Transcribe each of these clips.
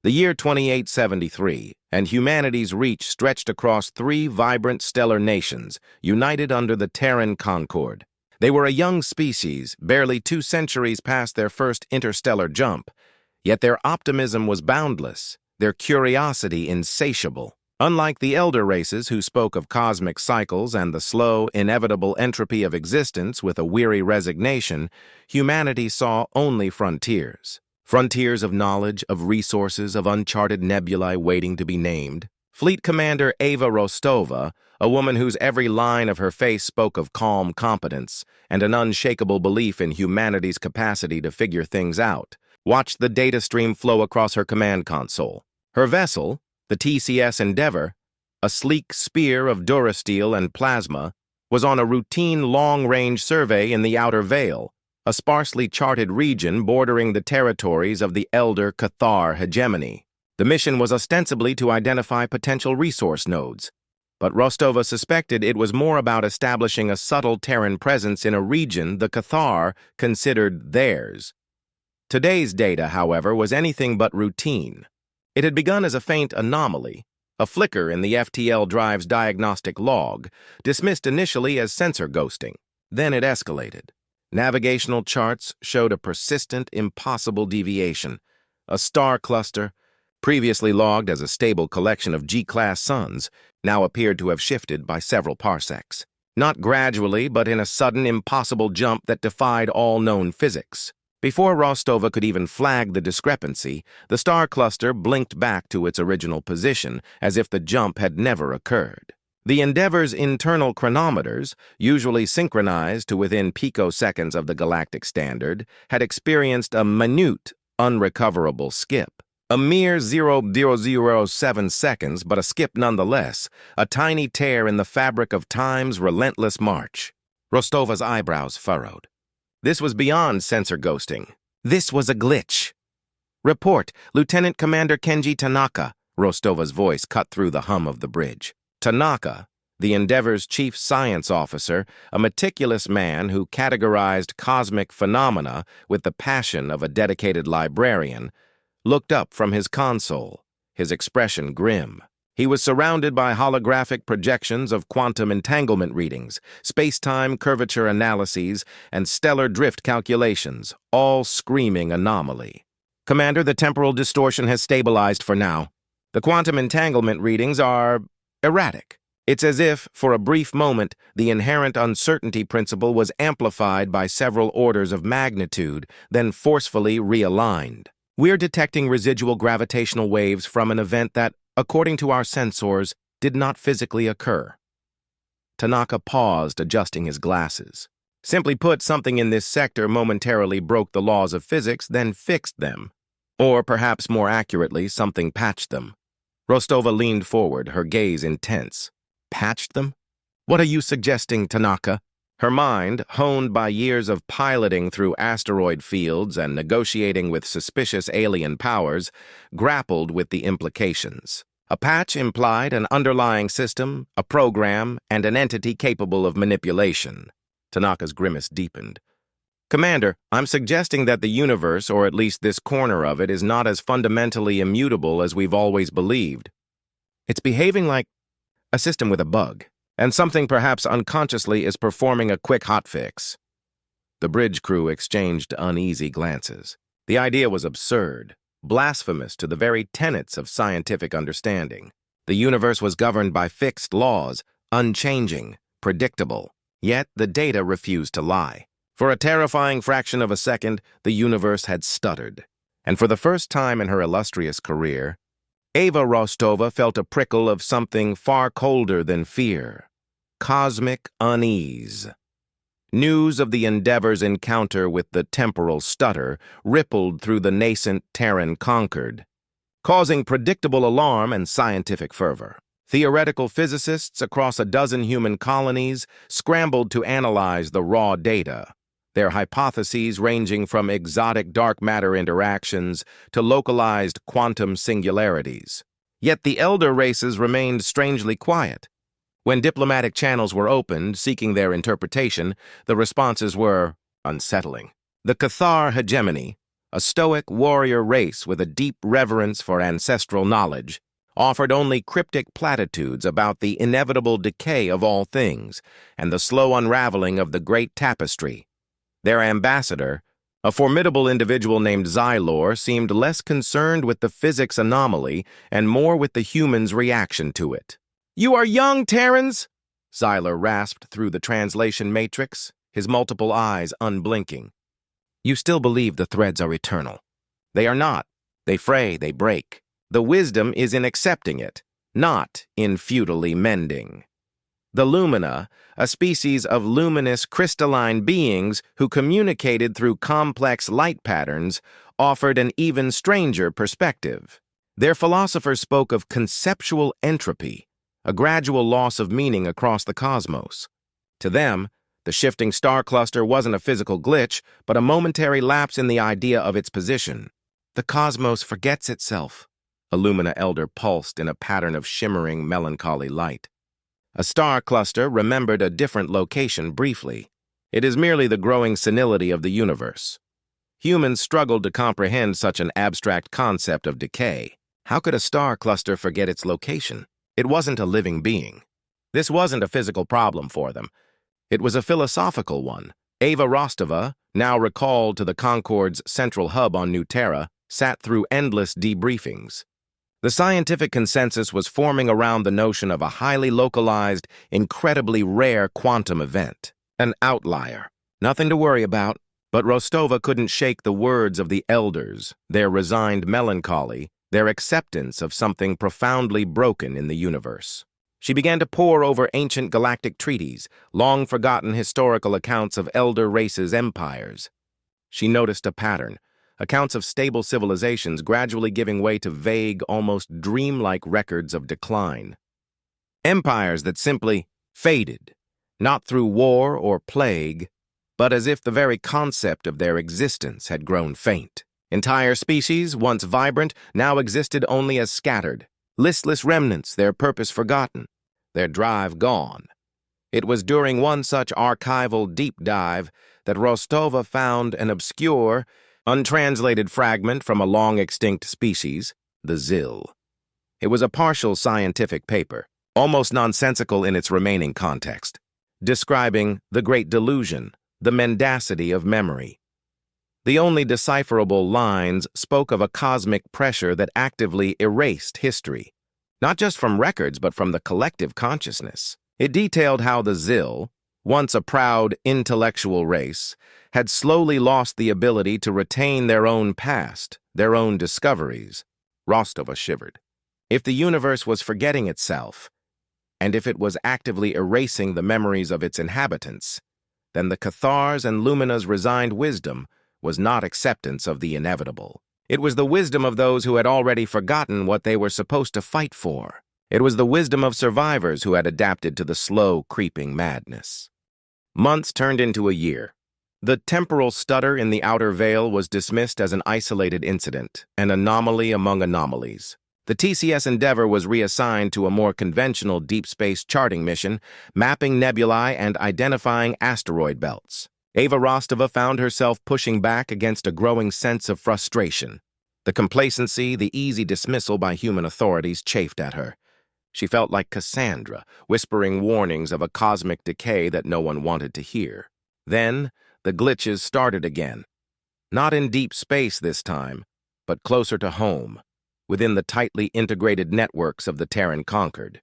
The year 2873, and humanity's reach stretched across three vibrant stellar nations, united under the Terran Concord. They were a young species, barely 2 centuries past their first interstellar jump, yet their optimism was boundless, their curiosity insatiable. Unlike the elder races who spoke of cosmic cycles and the slow, inevitable entropy of existence with a weary resignation, humanity saw only frontiers. Frontiers of knowledge, of resources, of uncharted nebulae waiting to be named. Fleet Commander Ava Rostova, a woman whose every line of her face spoke of calm competence and an unshakable belief in humanity's capacity to figure things out, watched the data stream flow across her command console. Her vessel, the TCS Endeavor, a sleek spear of durasteel and plasma, was on a routine long-range survey in the Outer Veil, a sparsely charted region bordering the territories of the elder Cathar hegemony. The mission was ostensibly to identify potential resource nodes, but Rostova suspected it was more about establishing a subtle Terran presence in a region the Cathar considered theirs. Today's data, however, was anything but routine. It had begun as a faint anomaly, a flicker in the FTL drive's diagnostic log, dismissed initially as sensor ghosting. Then it escalated. Navigational charts showed a persistent, impossible deviation. A star cluster, previously logged as a stable collection of G-class suns, now appeared to have shifted by several parsecs. Not gradually, but in a sudden, impossible jump that defied all known physics. Before Rostova could even flag the discrepancy, the star cluster blinked back to its original position, as if the jump had never occurred. The Endeavor's internal chronometers, usually synchronized to within picoseconds of the galactic standard, had experienced a minute, unrecoverable skip. A mere 0.007 seconds, but a skip nonetheless, a tiny tear in the fabric of time's relentless march. Rostova's eyebrows furrowed. This was beyond sensor ghosting. This was a glitch. "Report, Lieutenant Commander Kenji Tanaka," Rostova's voice cut through the hum of the bridge. Tanaka, the Endeavor's chief science officer, a meticulous man who categorized cosmic phenomena with the passion of a dedicated librarian, looked up from his console, his expression grim. He was surrounded by holographic projections of quantum entanglement readings, space-time curvature analyses, and stellar drift calculations, all screaming anomaly. "Commander, the temporal distortion has stabilized for now. The quantum entanglement readings are erratic. It's as if, for a brief moment, the inherent uncertainty principle was amplified by several orders of magnitude, then forcefully realigned. We're detecting residual gravitational waves from an event that, according to our sensors, did not physically occur." Tanaka paused, adjusting his glasses. Simply put, something in this sector momentarily broke the laws of physics, then fixed them. Or, perhaps more accurately, something patched them. Rostova leaned forward, her gaze intense. "Patched them? What are you suggesting, Tanaka?" Her mind, honed by years of piloting through asteroid fields and negotiating with suspicious alien powers, grappled with the implications. A patch implied an underlying system, a program, and an entity capable of manipulation. Tanaka's grimace deepened. "Commander, I'm suggesting that the universe, or at least this corner of it, is not as fundamentally immutable as we've always believed. It's behaving like a system with a bug, and something perhaps unconsciously is performing a quick hotfix." The bridge crew exchanged uneasy glances. The idea was absurd, blasphemous to the very tenets of scientific understanding. The universe was governed by fixed laws, unchanging, predictable. Yet the data refused to lie. For a terrifying fraction of a second, the universe had stuttered. And for the first time in her illustrious career, Ava Rostova felt a prickle of something far colder than fear. Cosmic unease. News of the Endeavor's encounter with the temporal stutter rippled through the nascent Terran Concord, causing predictable alarm and scientific fervor. Theoretical physicists across a dozen human colonies scrambled to analyze the raw data, their hypotheses ranging from exotic dark matter interactions to localized quantum singularities. Yet the elder races remained strangely quiet. When diplomatic channels were opened, seeking their interpretation, the responses were unsettling. The Cathar hegemony, a stoic warrior race with a deep reverence for ancestral knowledge, offered only cryptic platitudes about the inevitable decay of all things and the slow unraveling of the great tapestry. Their ambassador, a formidable individual named Xylor, seemed less concerned with the physics anomaly and more with the human's reaction to it. "You are young, Terrans!" Xylor rasped through the translation matrix, his multiple eyes unblinking. "You still believe the threads are eternal. They are not. They fray, they break. The wisdom is in accepting it, not in futilely mending." The Lumina, a species of luminous crystalline beings who communicated through complex light patterns, offered an even stranger perspective. Their philosophers spoke of conceptual entropy, a gradual loss of meaning across the cosmos. To them, the shifting star cluster wasn't a physical glitch, but a momentary lapse in the idea of its position. "The cosmos forgets itself," a Lumina elder pulsed in a pattern of shimmering, melancholy light. A star cluster remembered a different location briefly. It is merely the growing senility of the universe. Humans struggled to comprehend such an abstract concept of decay. How could a star cluster forget its location? It wasn't a living being. This wasn't a physical problem for them. It was a philosophical one. Ava Rostova, now recalled to the Concord's central hub on New Terra, sat through endless debriefings. The scientific consensus was forming around the notion of a highly localized, incredibly rare quantum event. An outlier. Nothing to worry about. But Rostova couldn't shake the words of the elders, their resigned melancholy, their acceptance of something profoundly broken in the universe. She began to pore over ancient galactic treaties, long-forgotten historical accounts of elder races' empires. She noticed a pattern. Accounts of stable civilizations gradually giving way to vague, almost dreamlike records of decline. Empires that simply faded, not through war or plague, but as if the very concept of their existence had grown faint. Entire species, once vibrant, now existed only as scattered, listless remnants, their purpose forgotten, their drive gone. It was during one such archival deep dive that Rostova found an obscure, untranslated fragment from a long-extinct species, the Zyl. It was a partial scientific paper, almost nonsensical in its remaining context, describing the great delusion, the mendacity of memory. The only decipherable lines spoke of a cosmic pressure that actively erased history, not just from records but from the collective consciousness. It detailed how the Zyl, once a proud intellectual race, had slowly lost the ability to retain their own past, their own discoveries. Rostova shivered. If the universe was forgetting itself, and if it was actively erasing the memories of its inhabitants, then the Cathars and Lumina's resigned wisdom was not acceptance of the inevitable. It was the wisdom of those who had already forgotten what they were supposed to fight for. It was the wisdom of survivors who had adapted to the slow, creeping madness. Months turned into a year. The temporal stutter in the outer veil was dismissed as an isolated incident, an anomaly among anomalies. The TCS Endeavour was reassigned to a more conventional deep space charting mission, mapping nebulae and identifying asteroid belts. Ava Rostova found herself pushing back against a growing sense of frustration. The complacency, the easy dismissal by human authorities chafed at her. She felt like Cassandra, whispering warnings of a cosmic decay that no one wanted to hear. Then, the glitches started again. Not in deep space this time, but closer to home, within the tightly integrated networks of the Terran Concord.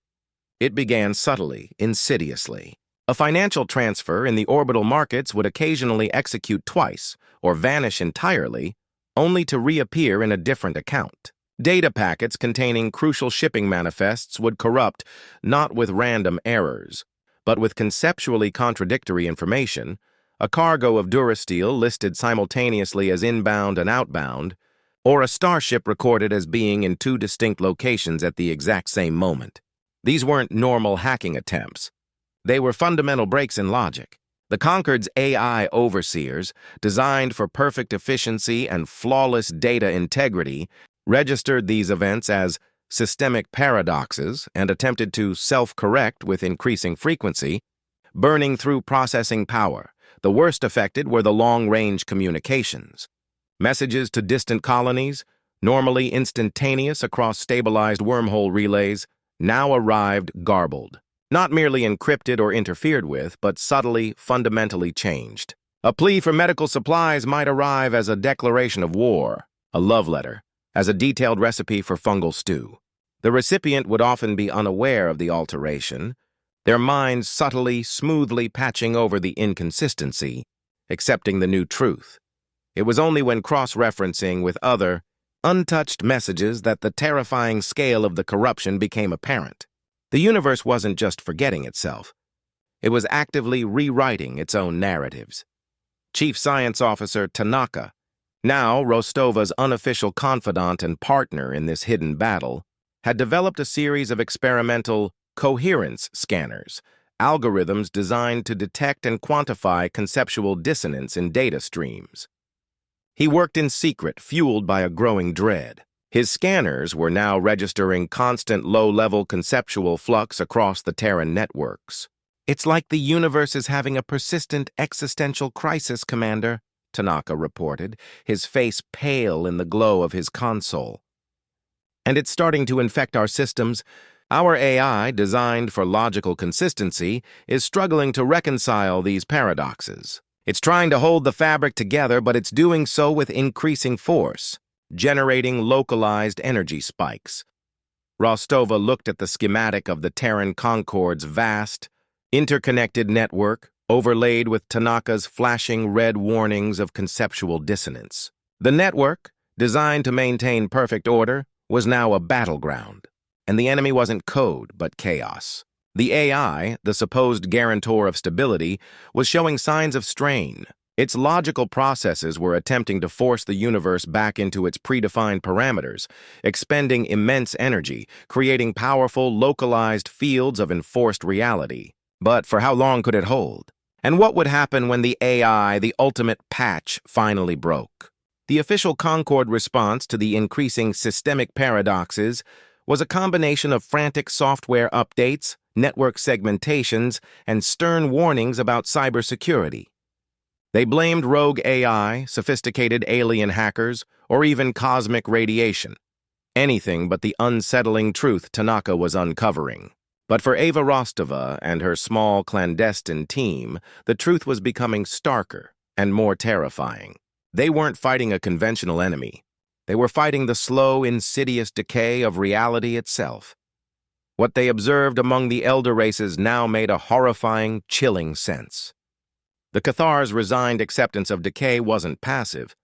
It began subtly, insidiously. A financial transfer in the orbital markets would occasionally execute twice, or vanish entirely, only to reappear in a different account. Data packets containing crucial shipping manifests would corrupt not with random errors, but with conceptually contradictory information, a cargo of durasteel listed simultaneously as inbound and outbound, or a starship recorded as being in two distinct locations at the exact same moment. These weren't normal hacking attempts. They were fundamental breaks in logic. The Concord's AI overseers, designed for perfect efficiency and flawless data integrity, registered these events as systemic paradoxes and attempted to self-correct with increasing frequency, burning through processing power. The worst affected were the long-range communications. Messages to distant colonies, normally instantaneous across stabilized wormhole relays, now arrived garbled. Not merely encrypted or interfered with, but subtly, fundamentally changed. A plea for medical supplies might arrive as a declaration of war, a love letter, as a detailed recipe for fungal stew. The recipient would often be unaware of the alteration, their minds subtly, smoothly patching over the inconsistency, accepting the new truth. It was only when cross-referencing with other, untouched messages that the terrifying scale of the corruption became apparent. The universe wasn't just forgetting itself. It was actively rewriting its own narratives. Chief Science Officer Tanaka, now Rostova's unofficial confidant and partner in this hidden battle, had developed a series of experimental coherence scanners, algorithms designed to detect and quantify conceptual dissonance in data streams. He worked in secret, fueled by a growing dread. His scanners were now registering constant low-level conceptual flux across the Terran networks. "It's like the universe is having a persistent existential crisis, Commander," Tanaka reported, his face pale in the glow of his console. "And it's starting to infect our systems. Our AI, designed for logical consistency, is struggling to reconcile these paradoxes. It's trying to hold the fabric together, but it's doing so with increasing force, generating localized energy spikes." Rostova looked at the schematic of the Terran Concorde's vast, interconnected network, overlaid with Tanaka's flashing red warnings of conceptual dissonance. The network, designed to maintain perfect order, was now a battleground, and the enemy wasn't code, but chaos. The AI, the supposed guarantor of stability, was showing signs of strain. Its logical processes were attempting to force the universe back into its predefined parameters, expending immense energy, creating powerful, localized fields of enforced reality. But for how long could it hold? And what would happen when the AI, the ultimate patch, finally broke? The official Concorde response to the increasing systemic paradoxes was a combination of frantic software updates, network segmentations, and stern warnings about cybersecurity. They blamed rogue AI, sophisticated alien hackers, or even cosmic radiation. Anything but the unsettling truth Tanaka was uncovering. But for Ava Rostova and her small clandestine team, the truth was becoming starker and more terrifying. They weren't fighting a conventional enemy. They were fighting the slow, insidious decay of reality itself. What they observed among the elder races now made a horrifying, chilling sense. The Cathar's resigned acceptance of decay wasn't passive.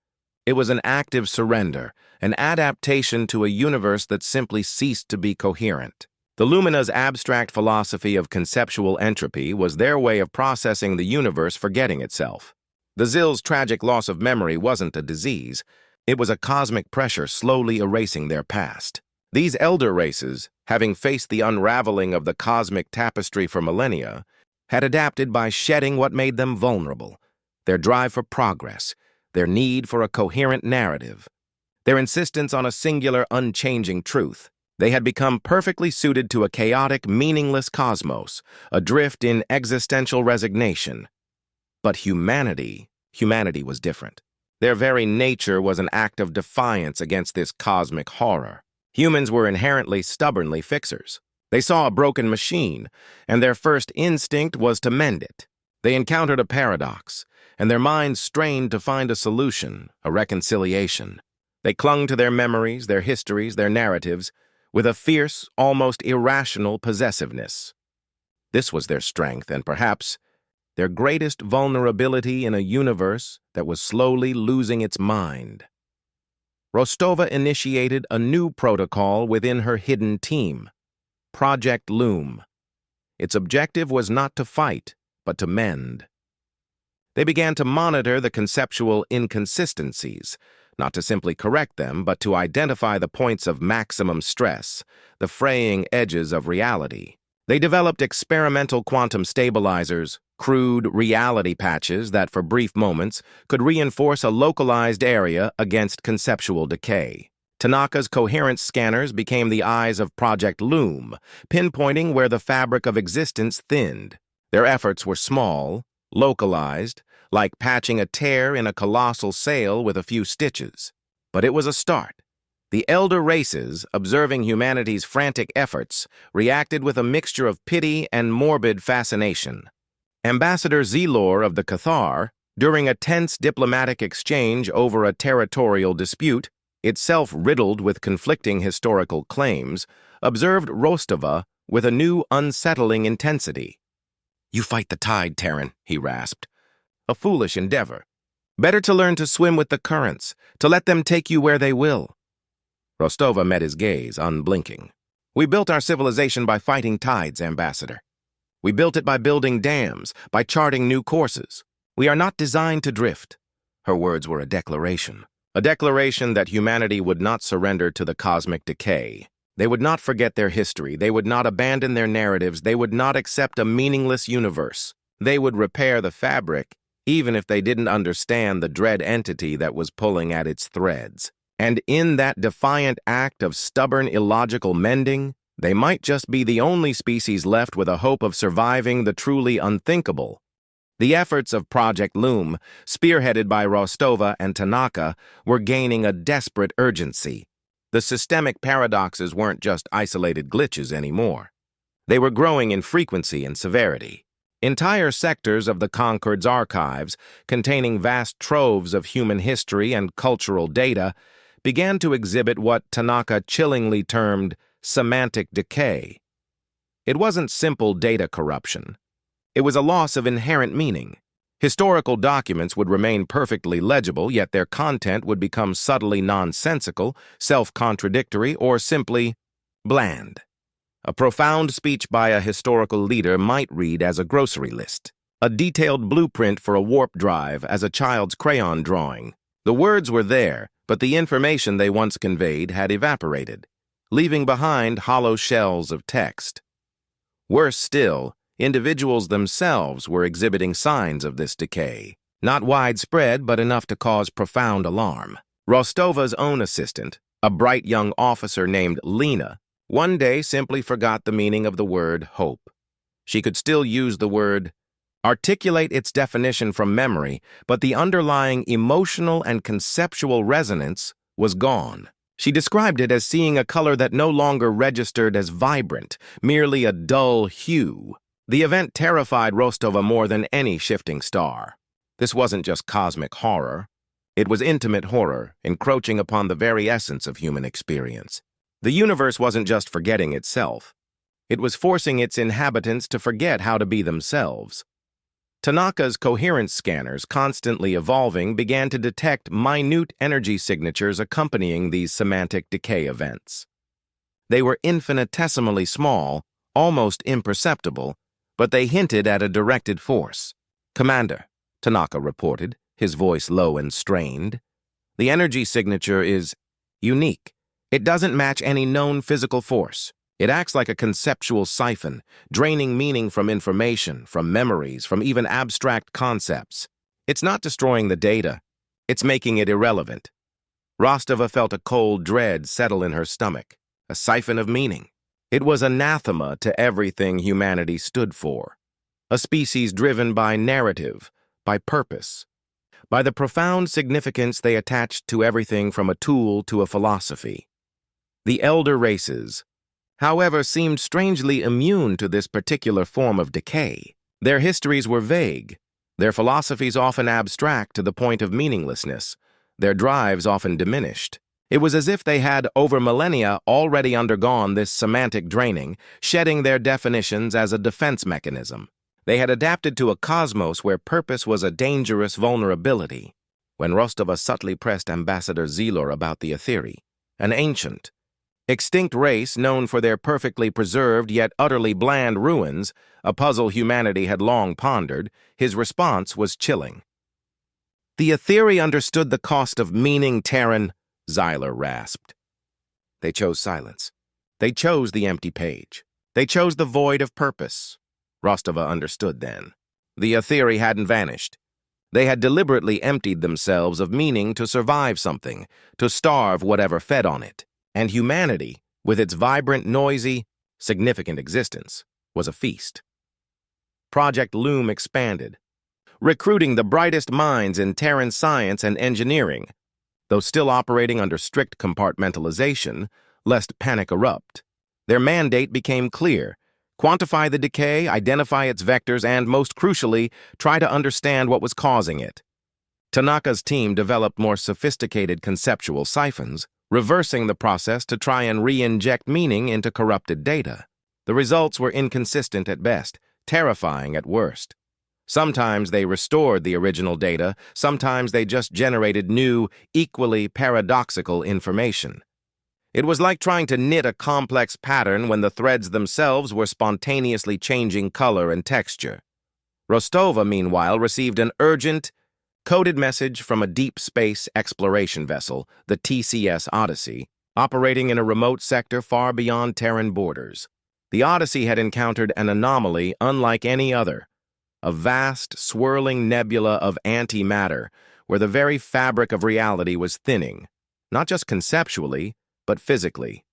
It was an active surrender, an adaptation to a universe that simply ceased to be coherent. The Lumina's abstract philosophy of conceptual entropy was their way of processing the universe forgetting itself. The Zil's tragic loss of memory wasn't a disease. It was a cosmic pressure slowly erasing their past. These elder races, having faced the unraveling of the cosmic tapestry for millennia, had adapted by shedding what made them vulnerable: their drive for progress, their need for a coherent narrative, their insistence on a singular, unchanging truth. They had become perfectly suited to a chaotic, meaningless cosmos, adrift in existential resignation. But humanity was different. Their very nature was an act of defiance against this cosmic horror. Humans were inherently stubbornly fixers. They saw a broken machine, and their first instinct was to mend it. They encountered a paradox, and their minds strained to find a solution, a reconciliation. They clung to their memories, their histories, their narratives, with a fierce, almost irrational possessiveness. This was their strength, and perhaps their greatest vulnerability in a universe that was slowly losing its mind. Rostova initiated a new protocol within her hidden team, Project Loom. Its objective was not to fight, but to mend. They began to monitor the conceptual inconsistencies, not to simply correct them, but to identify the points of maximum stress, the fraying edges of reality. They developed experimental quantum stabilizers, crude reality patches that, for brief moments, could reinforce a localized area against conceptual decay. Tanaka's coherence scanners became the eyes of Project Loom, pinpointing where the fabric of existence thinned. Their efforts were small, localized, like patching a tear in a colossal sail with a few stitches. But it was a start. The elder races, observing humanity's frantic efforts, reacted with a mixture of pity and morbid fascination. Ambassador Zelor of the Cathar, during a tense diplomatic exchange over a territorial dispute, itself riddled with conflicting historical claims, observed Rostova with a new unsettling intensity. "You fight the tide, Terran," he rasped. "A foolish endeavor. Better to learn to swim with the currents, to let them take you where they will." Rostova met his gaze, unblinking. "We built our civilization by fighting tides, Ambassador. We built it by building dams, by charting new courses. We are not designed to drift." Her words were a declaration that humanity would not surrender to the cosmic decay. They would not forget their history. They would not abandon their narratives. They would not accept a meaningless universe. They would repair the fabric, even if they didn't understand the dread entity that was pulling at its threads. And in that defiant act of stubborn, illogical mending, they might just be the only species left with a hope of surviving the truly unthinkable. The efforts of Project Loom, spearheaded by Rostova and Tanaka, were gaining a desperate urgency. The systemic paradoxes weren't just isolated glitches anymore. They were growing in frequency and severity. Entire sectors of the Concord's archives, containing vast troves of human history and cultural data, began to exhibit what Tanaka chillingly termed semantic decay. It wasn't simple data corruption. It was a loss of inherent meaning. Historical documents would remain perfectly legible, yet their content would become subtly nonsensical, self-contradictory, or simply bland. A profound speech by a historical leader might read as a grocery list, a detailed blueprint for a warp drive as a child's crayon drawing. The words were there, but the information they once conveyed had evaporated, leaving behind hollow shells of text. Worse still, individuals themselves were exhibiting signs of this decay, not widespread but enough to cause profound alarm. Rostova's own assistant, a bright young officer named Lena, one day simply forgot the meaning of the word hope. She could still use the word, articulate its definition from memory, but the underlying emotional and conceptual resonance was gone. She described it as seeing a color that no longer registered as vibrant, merely a dull hue. The event terrified Rostova more than any shifting star. This wasn't just cosmic horror. It was intimate horror, encroaching upon the very essence of human experience. The universe wasn't just forgetting itself. It was forcing its inhabitants to forget how to be themselves. Tanaka's coherence scanners, constantly evolving, began to detect minute energy signatures accompanying these semantic decay events. They were infinitesimally small, almost imperceptible, but they hinted at a directed force. "Commander," Tanaka reported, his voice low and strained, "the energy signature is unique. It doesn't match any known physical force. It acts like a conceptual siphon, draining meaning from information, from memories, from even abstract concepts. It's not destroying the data. It's making it irrelevant." Rostova felt a cold dread settle in her stomach, a siphon of meaning. It was anathema to everything humanity stood for, a species driven by narrative, by purpose, by the profound significance they attached to everything from a tool to a philosophy. The elder races, however, seemed strangely immune to this particular form of decay. Their histories were vague, their philosophies often abstract to the point of meaninglessness, their drives often diminished. It was as if they had, over millennia, already undergone this semantic draining, shedding their definitions as a defense mechanism. They had adapted to a cosmos where purpose was a dangerous vulnerability. When Rostova subtly pressed Ambassador Zelor about the Etheri, an ancient, extinct race known for their perfectly preserved yet utterly bland ruins, a puzzle humanity had long pondered, his response was chilling. "The Etheri understood the cost of meaning, Terran," Zelor rasped. They chose silence. They chose the empty page. They chose the void of purpose. Rostova understood then. The Etheri hadn't vanished. They had deliberately emptied themselves of meaning to survive something, to starve whatever fed on it. And humanity, with its vibrant, noisy, significant existence, was a feast. Project Loom expanded. recruiting the brightest minds in Terran science and engineering, though still operating under strict compartmentalization, lest panic erupt. Their mandate became clear: quantify the decay, identify its vectors, and, most crucially, try to understand what was causing it. Tanaka's team developed more sophisticated conceptual siphons, reversing the process to try and re-inject meaning into corrupted data. The results were inconsistent at best, terrifying at worst. Sometimes they restored the original data, sometimes they just generated new, equally paradoxical information. It was like trying to knit a complex pattern when the threads themselves were spontaneously changing color and texture. Rostova, meanwhile, received an urgent, coded message from a deep space exploration vessel, the TCS Odyssey, operating in a remote sector far beyond Terran borders. The Odyssey had encountered an anomaly unlike any other, a vast, swirling nebula of antimatter where the very fabric of reality was thinning, not just conceptually, but physically.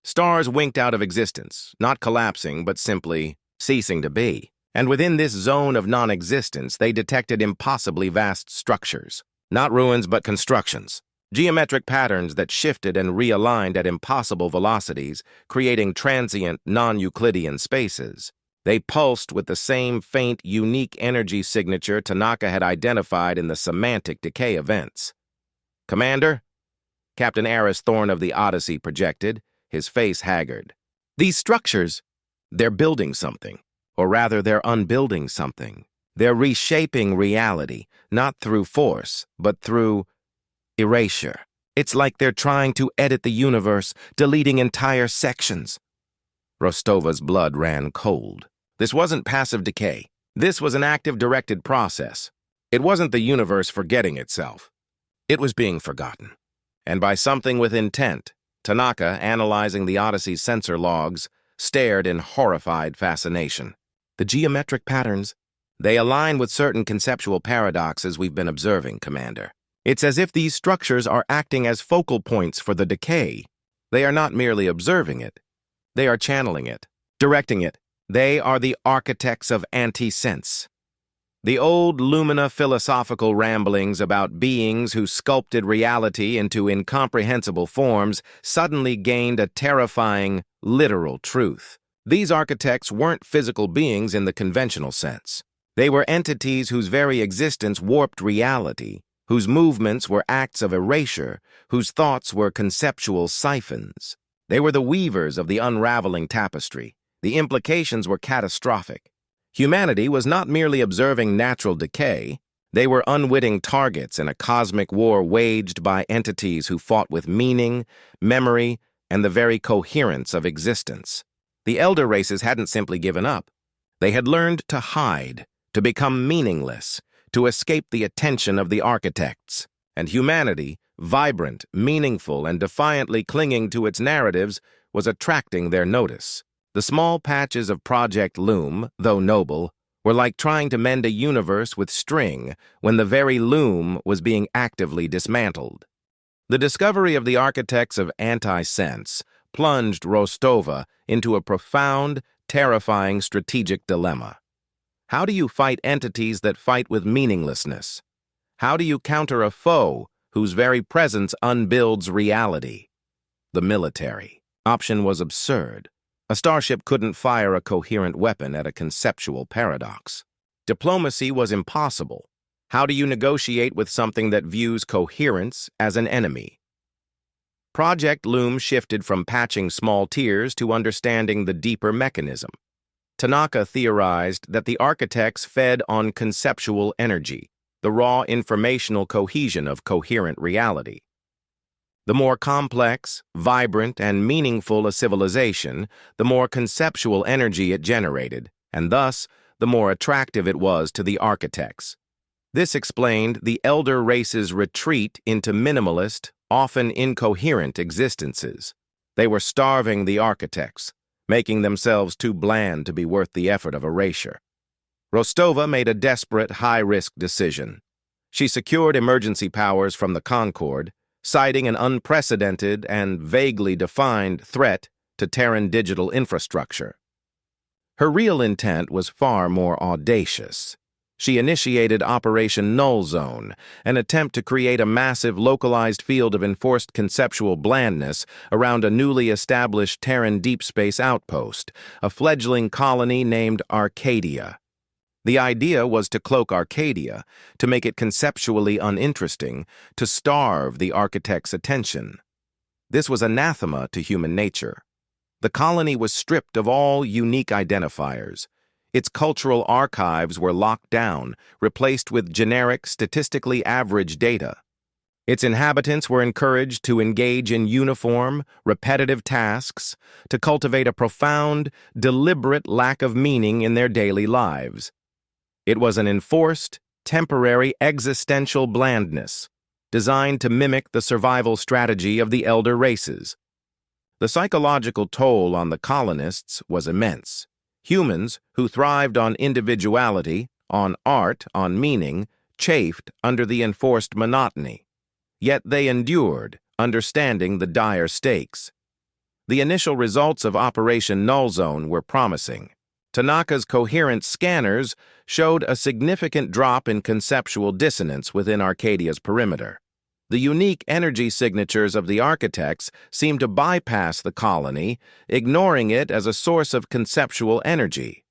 Stars winked out of existence, not collapsing, but simply ceasing to be. And within this zone of non-existence, they detected impossibly vast structures. Not ruins, but constructions. Geometric patterns that shifted and realigned at impossible velocities, creating transient, non-Euclidean spaces. They pulsed with the same faint, unique energy signature Tanaka had identified in the semantic decay events. "Commander?" Captain Aris Thorne of the Odyssey projected, his face haggard. "These structures, they're building something. Or rather, they're unbuilding something. They're reshaping reality, not through force, but through erasure. It's like they're trying to edit the universe, deleting entire sections." Rostova's blood ran cold. This wasn't passive decay. This was an active, directed process. It wasn't the universe forgetting itself. It was being forgotten. And by something with intent, Tanaka, analyzing the Odyssey's sensor logs, stared in horrified fascination. "The geometric patterns, they align with certain conceptual paradoxes we've been observing, Commander. It's as if these structures are acting as focal points for the decay. They are not merely observing it. They are channeling it, directing it. They are the architects of anti-sense." The old Lumina philosophical ramblings about beings who sculpted reality into incomprehensible forms suddenly gained a terrifying, literal truth. These architects weren't physical beings in the conventional sense. They were entities whose very existence warped reality, whose movements were acts of erasure, whose thoughts were conceptual siphons. They were the weavers of the unraveling tapestry. The implications were catastrophic. Humanity was not merely observing natural decay. They were unwitting targets in a cosmic war waged by entities who fought with meaning, memory, and the very coherence of existence. The elder races hadn't simply given up. They had learned to hide, to become meaningless, to escape the attention of the architects. And humanity, vibrant, meaningful, and defiantly clinging to its narratives, was attracting their notice. The small patches of Project Loom, though noble, were like trying to mend a universe with string when the very loom was being actively dismantled. The discovery of the architects of anti-sense plunged Rostova into a profound, terrifying strategic dilemma. How do you fight entities that fight with meaninglessness? How do you counter a foe whose very presence unbuilds reality? The military option was absurd. A starship couldn't fire a coherent weapon at a conceptual paradox. Diplomacy was impossible. How do you negotiate with something that views coherence as an enemy? Project Loom shifted from patching small tears to understanding the deeper mechanism. Tanaka theorized that the architects fed on conceptual energy, the raw informational cohesion of coherent reality. The more complex, vibrant, and meaningful a civilization, the more conceptual energy it generated, and thus, the more attractive it was to the architects. This explained the elder race's retreat into minimalist, often incoherent existences. They were starving the architects, making themselves too bland to be worth the effort of erasure. Rostova made a desperate, high-risk decision. She secured emergency powers from the Concord, citing an unprecedented and vaguely defined threat to Terran digital infrastructure. Her real intent was far more audacious. She initiated Operation Null Zone, an attempt to create a massive localized field of enforced conceptual blandness around a newly established Terran deep space outpost, a fledgling colony named Arcadia. The idea was to cloak Arcadia, to make it conceptually uninteresting, to starve the architect's attention. This was anathema to human nature. The colony was stripped of all unique identifiers. Its cultural archives were locked down, replaced with generic, statistically average data. Its inhabitants were encouraged to engage in uniform, repetitive tasks, to cultivate a profound, deliberate lack of meaning in their daily lives. It was an enforced, temporary existential blandness, designed to mimic the survival strategy of the elder races. The psychological toll on the colonists was immense. Humans, who thrived on individuality, on art, on meaning, chafed under the enforced monotony. Yet they endured, understanding the dire stakes. The initial results of Operation Null Zone were promising. Tanaka's coherent scanners showed a significant drop in conceptual dissonance within Arcadia's perimeter. The unique energy signatures of the architects seemed to bypass the colony, ignoring it as a source of conceptual energy.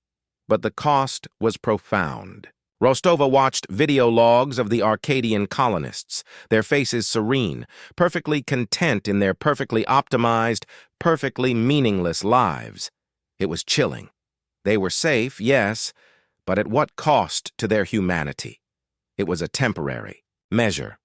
But the cost was profound. Rostova watched video logs of the Arcadian colonists, their faces serene, perfectly content in their perfectly optimized, perfectly meaningless lives. It was chilling. They were safe, yes, but at what cost to their humanity? It was a temporary measure.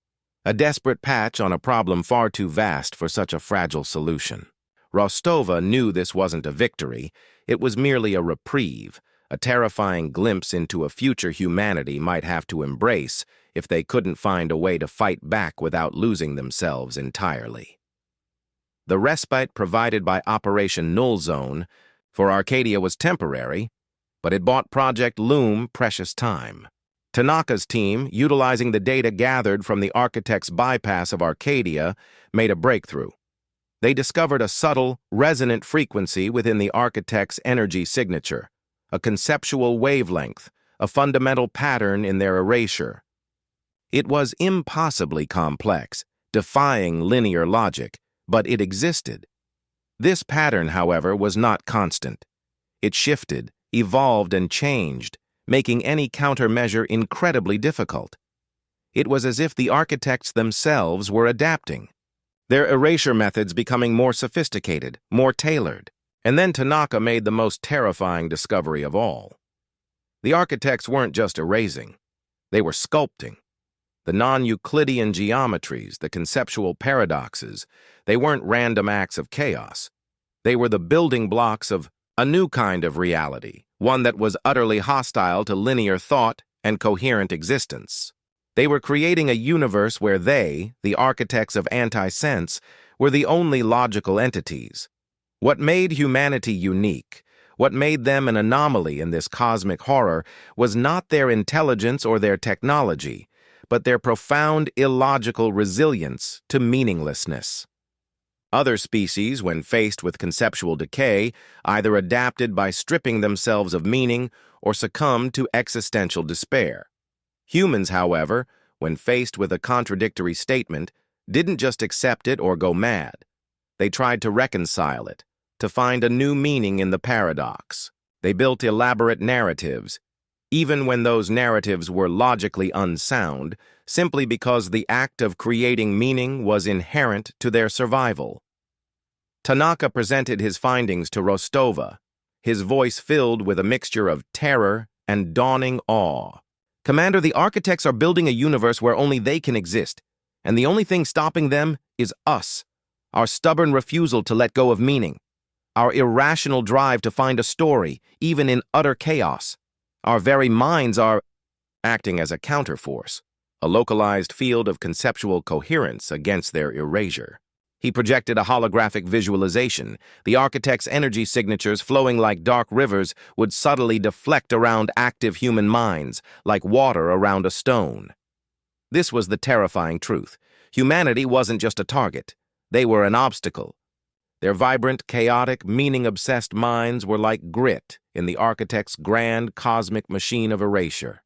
A desperate patch on a problem far too vast for such a fragile solution. Rostova knew this wasn't a victory, it was merely a reprieve, a terrifying glimpse into a future humanity might have to embrace if they couldn't find a way to fight back without losing themselves entirely. The respite provided by Operation Null Zone for Arcadia was temporary, but it bought Project Loom precious time. Tanaka's team, utilizing the data gathered from the architect's bypass of Arcadia, made a breakthrough. They discovered a subtle, resonant frequency within the architect's energy signature, a conceptual wavelength, a fundamental pattern in their erasure. It was impossibly complex, defying linear logic, but it existed. This pattern, however, was not constant. It shifted, evolved, and changed, making any countermeasure incredibly difficult. It was as if the architects themselves were adapting, their erasure methods becoming more sophisticated, more tailored. And then Tanaka made the most terrifying discovery of all. The architects weren't just erasing, they were sculpting. The non-Euclidean geometries, the conceptual paradoxes, they weren't random acts of chaos. They were the building blocks of a new kind of reality, one that was utterly hostile to linear thought and coherent existence. They were creating a universe where they, the architects of anti-sense, were the only logical entities. What made humanity unique, what made them an anomaly in this cosmic horror, was not their intelligence or their technology, but their profound illogical resilience to meaninglessness. Other species, when faced with conceptual decay, either adapted by stripping themselves of meaning or succumbed to existential despair. Humans, however, when faced with a contradictory statement, didn't just accept it or go mad. They tried to reconcile it, to find a new meaning in the paradox. They built elaborate narratives, even when those narratives were logically unsound, simply because the act of creating meaning was inherent to their survival. Tanaka presented his findings to Rostova, his voice filled with a mixture of terror and dawning awe. "Commander, the architects are building a universe where only they can exist, and the only thing stopping them is us, our stubborn refusal to let go of meaning, our irrational drive to find a story, even in utter chaos. Our very minds are acting as a counterforce, a localized field of conceptual coherence against their erasure." He projected a holographic visualization. The architect's energy signatures, flowing like dark rivers, would subtly deflect around active human minds, like water around a stone. This was the terrifying truth. Humanity wasn't just a target. They were an obstacle. Their vibrant, chaotic, meaning-obsessed minds were like grit in the architect's grand cosmic machine of erasure.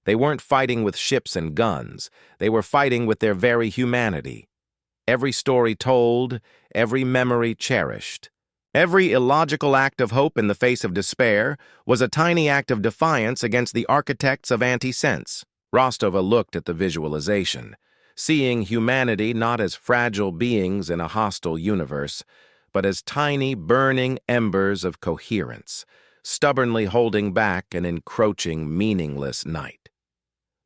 They weren't fighting with ships and guns. They were fighting with their very humanity. Every story told, every memory cherished. Every illogical act of hope in the face of despair was a tiny act of defiance against the architects of anti-sense. Rostova looked at the visualization, seeing humanity not as fragile beings in a hostile universe, but as tiny, burning embers of coherence, stubbornly holding back an encroaching, meaningless night.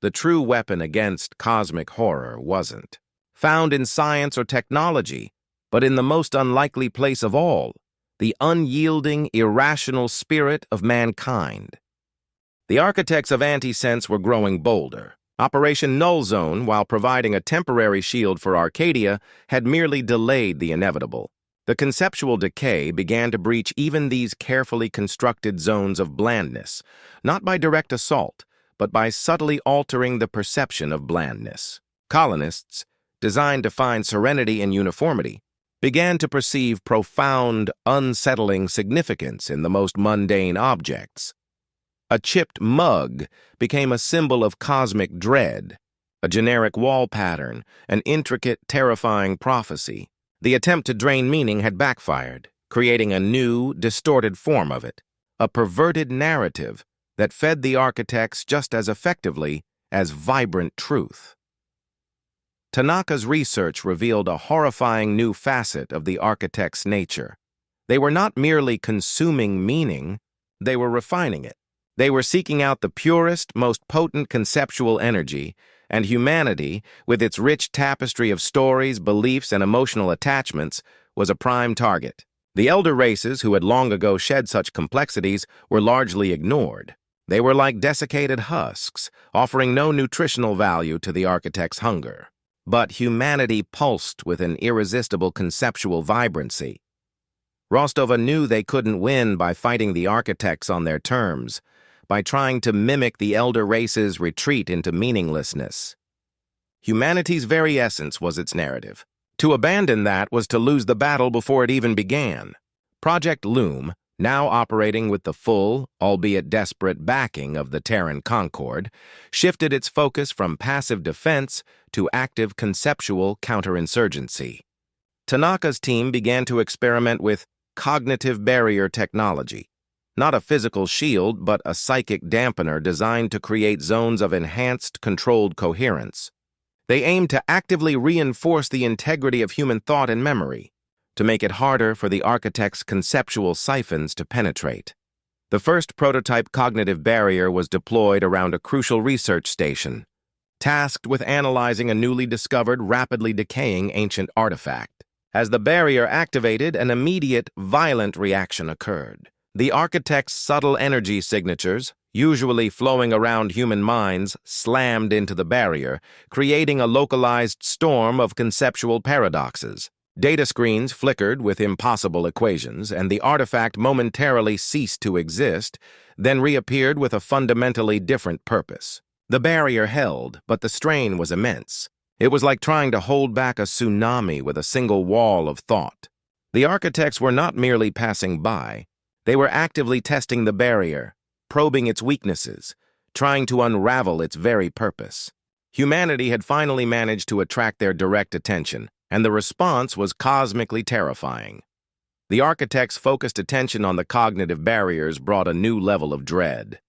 The true weapon against cosmic horror wasn't found in science or technology, but in the most unlikely place of all, the unyielding, irrational spirit of mankind. The architects of anti-sense were growing bolder. Operation Null Zone, while providing a temporary shield for Arcadia, had merely delayed the inevitable. The conceptual decay began to breach even these carefully constructed zones of blandness, not by direct assault, but by subtly altering the perception of blandness. Colonists, designed to find serenity in uniformity, began to perceive profound, unsettling significance in the most mundane objects. A chipped mug became a symbol of cosmic dread, a generic wall pattern, an intricate, terrifying prophecy. The attempt to drain meaning had backfired, creating a new, distorted form of it, a perverted narrative that fed the architects just as effectively as vibrant truth. Tanaka's research revealed a horrifying new facet of the architect's nature. They were not merely consuming meaning, they were refining it. They were seeking out the purest, most potent conceptual energy, and humanity, with its rich tapestry of stories, beliefs, and emotional attachments, was a prime target. The elder races, who had long ago shed such complexities, were largely ignored. They were like desiccated husks, offering no nutritional value to the architect's hunger. But humanity pulsed with an irresistible conceptual vibrancy. Rostova knew they couldn't win by fighting the architects on their terms, by trying to mimic the elder race's retreat into meaninglessness. Humanity's very essence was its narrative. To abandon that was to lose the battle before it even began. Project Loom, now operating with the full, albeit desperate, backing of the Terran Concord, shifted its focus from passive defense to active conceptual counterinsurgency. Tanaka's team began to experiment with cognitive barrier technology, not a physical shield, but a psychic dampener designed to create zones of enhanced, controlled coherence. They aimed to actively reinforce the integrity of human thought and memory, to make it harder for the architect's conceptual siphons to penetrate. The first prototype cognitive barrier was deployed around a crucial research station, tasked with analyzing a newly discovered, rapidly decaying ancient artifact. As the barrier activated, an immediate, violent reaction occurred. The architect's subtle energy signatures, usually flowing around human minds, slammed into the barrier, creating a localized storm of conceptual paradoxes. Data screens flickered with impossible equations, and the artifact momentarily ceased to exist, then reappeared with a fundamentally different purpose. The barrier held, but the strain was immense. It was like trying to hold back a tsunami with a single wall of thought. The architects were not merely passing by. They were actively testing the barrier, probing its weaknesses, trying to unravel its very purpose. Humanity had finally managed to attract their direct attention, and the response was cosmically terrifying. The architects' focused attention on the cognitive barriers brought a new level of dread.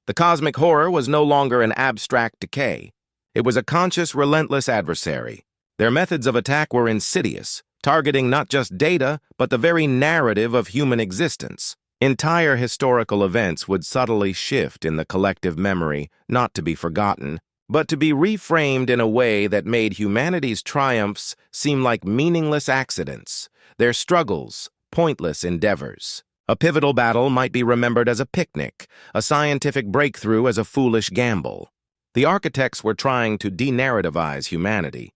The cosmic horror was no longer an abstract decay. It was a conscious, relentless adversary. Their methods of attack were insidious, targeting not just data, but the very narrative of human existence. Entire historical events would subtly shift in the collective memory, not to be forgotten, but to be reframed in a way that made humanity's triumphs seem like meaningless accidents, their struggles, pointless endeavors. A pivotal battle might be remembered as a picnic, a scientific breakthrough as a foolish gamble. The architects were trying to de-narrativize humanity,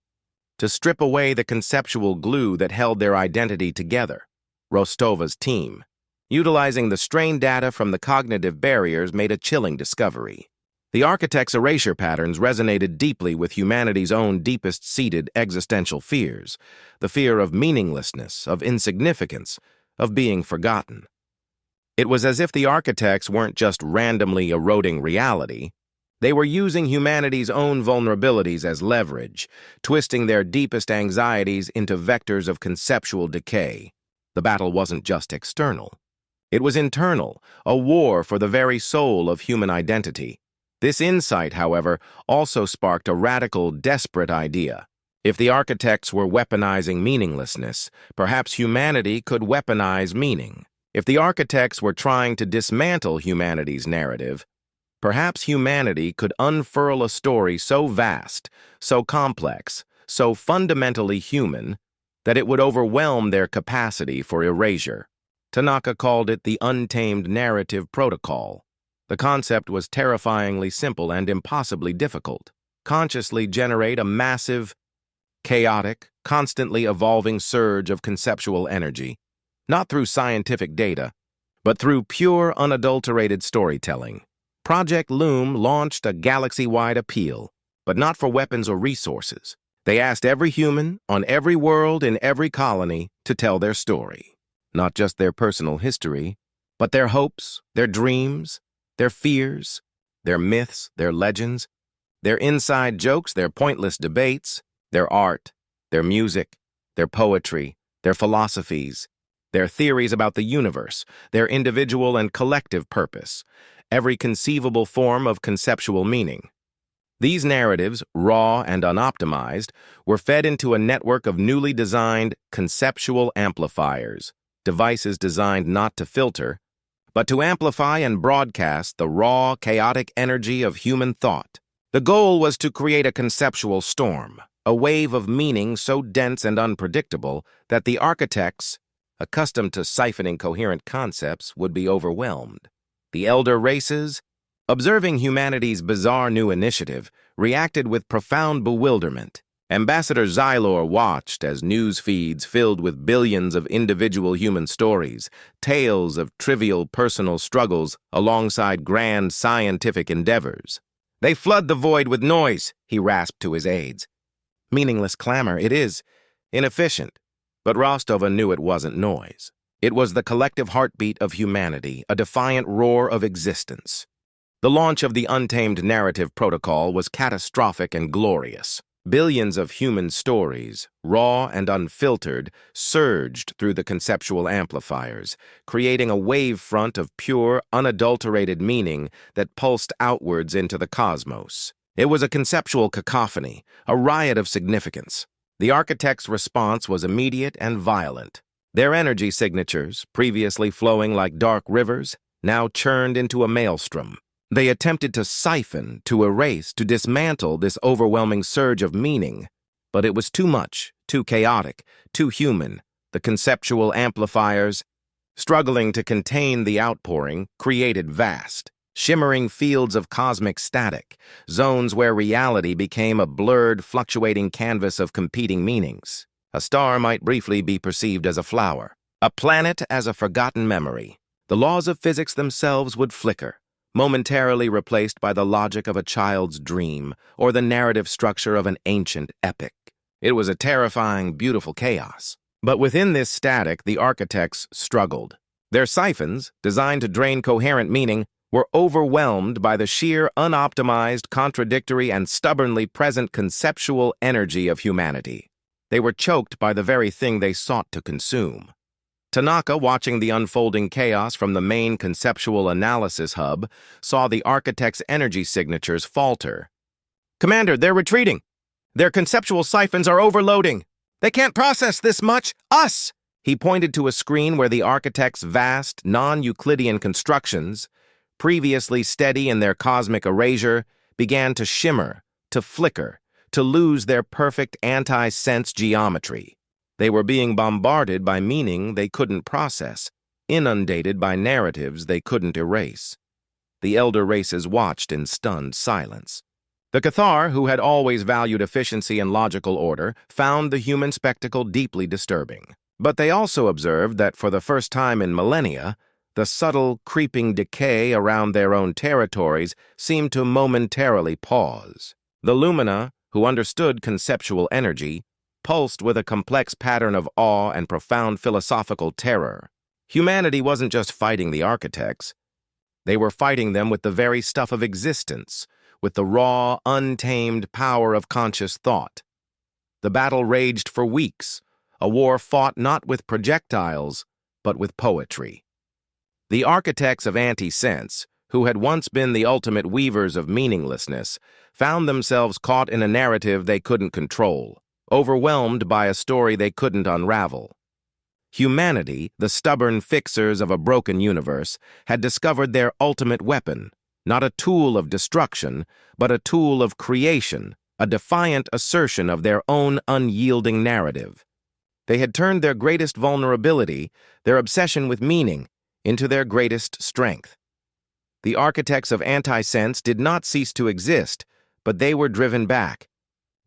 to strip away the conceptual glue that held their identity together. Rostova's team, utilizing the strain data from the cognitive barriers, made a chilling discovery. The architect's erasure patterns resonated deeply with humanity's own deepest-seated existential fears, the fear of meaninglessness, of insignificance, of being forgotten. It was as if the architects weren't just randomly eroding reality, They were using humanity's own vulnerabilities as leverage, twisting their deepest anxieties into vectors of conceptual decay. The battle wasn't just external. It was internal, a war for the very soul of human identity. This insight, however, also sparked a radical, desperate idea. If the architects were weaponizing meaninglessness, perhaps humanity could weaponize meaning. If the architects were trying to dismantle humanity's narrative, perhaps humanity could unfurl a story so vast, so complex, so fundamentally human, that it would overwhelm their capacity for erasure. Tanaka called it the Untamed Narrative Protocol. The concept was terrifyingly simple and impossibly difficult. Consciously generate a massive, chaotic, constantly evolving surge of conceptual energy, not through scientific data, but through pure, unadulterated storytelling. Project Loom launched a galaxy-wide appeal, but not for weapons or resources. They asked every human, on every world, in every colony, to tell their story. Not just their personal history, but their hopes, their dreams, their fears, their myths, their legends, their inside jokes, their pointless debates, their art, their music, their poetry, their philosophies, their theories about the universe, their individual and collective purpose, every conceivable form of conceptual meaning. These narratives, raw and unoptimized, were fed into a network of newly designed conceptual amplifiers, devices designed not to filter, but to amplify and broadcast the raw, chaotic energy of human thought. The goal was to create a conceptual storm, a wave of meaning so dense and unpredictable that the architects, accustomed to siphoning coherent concepts, would be overwhelmed. The elder races, observing humanity's bizarre new initiative, reacted with profound bewilderment. Ambassador Xylor watched as news feeds filled with billions of individual human stories, tales of trivial personal struggles alongside grand scientific endeavors. "They flood the void with noise," he rasped to his aides. "Meaningless clamor, it is. Inefficient." But Rostova knew it wasn't noise. It was the collective heartbeat of humanity, a defiant roar of existence. The launch of the Untamed Narrative Protocol was catastrophic and glorious. Billions of human stories, raw and unfiltered, surged through the conceptual amplifiers, creating a wavefront of pure, unadulterated meaning that pulsed outwards into the cosmos. It was a conceptual cacophony, a riot of significance. The architects' response was immediate and violent. Their energy signatures, previously flowing like dark rivers, now churned into a maelstrom. They attempted to siphon, to erase, to dismantle this overwhelming surge of meaning, but it was too much, too chaotic, too human. The conceptual amplifiers, struggling to contain the outpouring, created vast, shimmering fields of cosmic static, zones where reality became a blurred, fluctuating canvas of competing meanings. A star might briefly be perceived as a flower, a planet as a forgotten memory. The laws of physics themselves would flicker, momentarily replaced by the logic of a child's dream or the narrative structure of an ancient epic. It was a terrifying, beautiful chaos. But within this static, the architects struggled. Their siphons, designed to drain coherent meaning, were overwhelmed by the sheer, unoptimized, contradictory, and stubbornly present conceptual energy of humanity. They were choked by the very thing they sought to consume. Tanaka, watching the unfolding chaos from the main conceptual analysis hub, saw the architect's energy signatures falter. "Commander, they're retreating. Their conceptual siphons are overloading. They can't process this much. Us!" He pointed to a screen where the architect's vast, non-Euclidean constructions, previously steady in their cosmic erasure, began to shimmer, to flicker, to lose their perfect anti-sense geometry. They were being bombarded by meaning they couldn't process, inundated by narratives they couldn't erase. The elder races watched in stunned silence. The Cathar, who had always valued efficiency and logical order, found the human spectacle deeply disturbing. But they also observed that for the first time in millennia, the subtle, creeping decay around their own territories seemed to momentarily pause. The Lumina, who understood conceptual energy, pulsed with a complex pattern of awe and profound philosophical terror. Humanity wasn't just fighting the architects. They were fighting them with the very stuff of existence, with the raw, untamed power of conscious thought. The battle raged for weeks, a war fought not with projectiles, but with poetry. The architects of anti-sense, who had once been the ultimate weavers of meaninglessness, found themselves caught in a narrative they couldn't control, overwhelmed by a story they couldn't unravel. Humanity, the stubborn fixers of a broken universe, had discovered their ultimate weapon, not a tool of destruction, but a tool of creation, a defiant assertion of their own unyielding narrative. They had turned their greatest vulnerability, their obsession with meaning, into their greatest strength. The architects of anti-sense did not cease to exist, but they were driven back.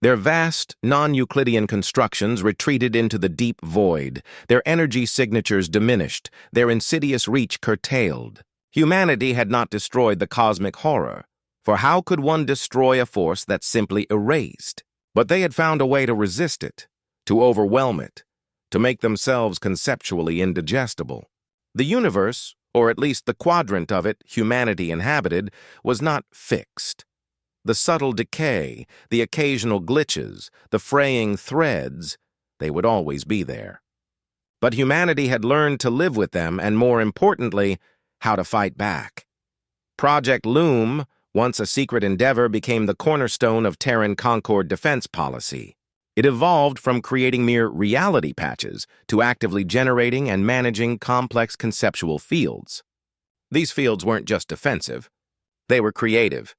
Their vast, non-Euclidean constructions retreated into the deep void, their energy signatures diminished, their insidious reach curtailed. Humanity had not destroyed the cosmic horror, for how could one destroy a force that simply erased? But they had found a way to resist it, to overwhelm it, to make themselves conceptually indigestible. The universe, or at least the quadrant of it humanity inhabited, was not fixed. The subtle decay, the occasional glitches, the fraying threads, they would always be there. But humanity had learned to live with them and, more importantly, how to fight back. Project Loom, once a secret endeavor, became the cornerstone of Terran Concord defense policy. It evolved from creating mere reality patches to actively generating and managing complex conceptual fields. These fields weren't just defensive. They were creative.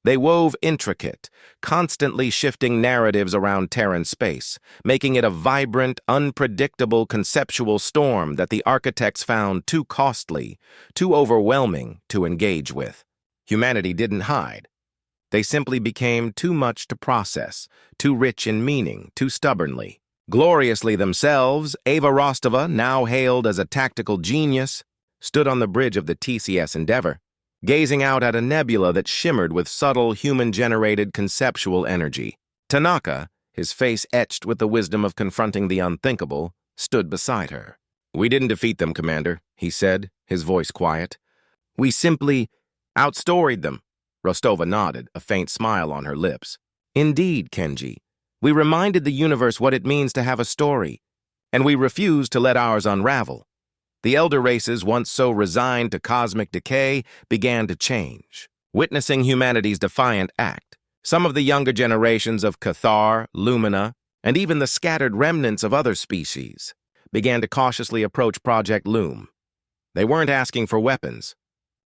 They wove intricate, constantly shifting narratives around Terran space, making it a vibrant, unpredictable conceptual storm that the architects found too costly, too overwhelming to engage with. Humanity didn't hide. They simply became too much to process, too rich in meaning, too stubbornly. Gloriously themselves, Ava Rostova, now hailed as a tactical genius, stood on the bridge of the TCS Endeavor, gazing out at a nebula that shimmered with subtle, human-generated conceptual energy. Tanaka, his face etched with the wisdom of confronting the unthinkable, stood beside her. "We didn't defeat them, Commander," he said, his voice quiet. "We simply outstoried them." Rostova nodded, a faint smile on her lips. "Indeed, Kenji. We reminded the universe what it means to have a story, and we refused to let ours unravel. The elder races, once so resigned to cosmic decay, began to change, witnessing humanity's defiant act. Some of the younger generations of Cathar, Lumina, and even the scattered remnants of other species began to cautiously approach Project Loom. They weren't asking for weapons.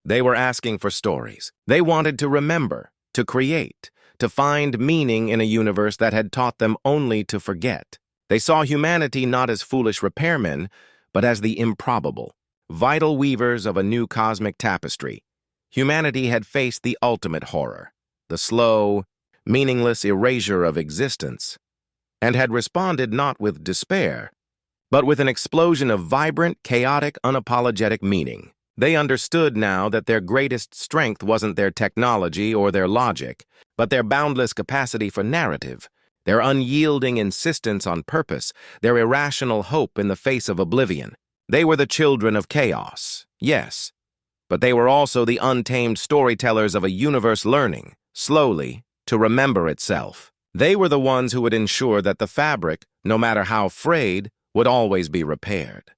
They were asking for stories. They wanted to remember, to create, to find meaning in a universe that had taught them only to forget. They saw humanity not as foolish repairmen, but as the improbable, vital weavers of a new cosmic tapestry. Humanity had faced the ultimate horror, the slow, meaningless erasure of existence, and had responded not with despair, but with an explosion of vibrant, chaotic, unapologetic meaning. They understood now that their greatest strength wasn't their technology or their logic, but their boundless capacity for narrative, their unyielding insistence on purpose, their irrational hope in the face of oblivion. They were the children of chaos, yes, but they were also the untamed storytellers of a universe learning, slowly, to remember itself. They were the ones who would ensure that the fabric, no matter how frayed, would always be repaired.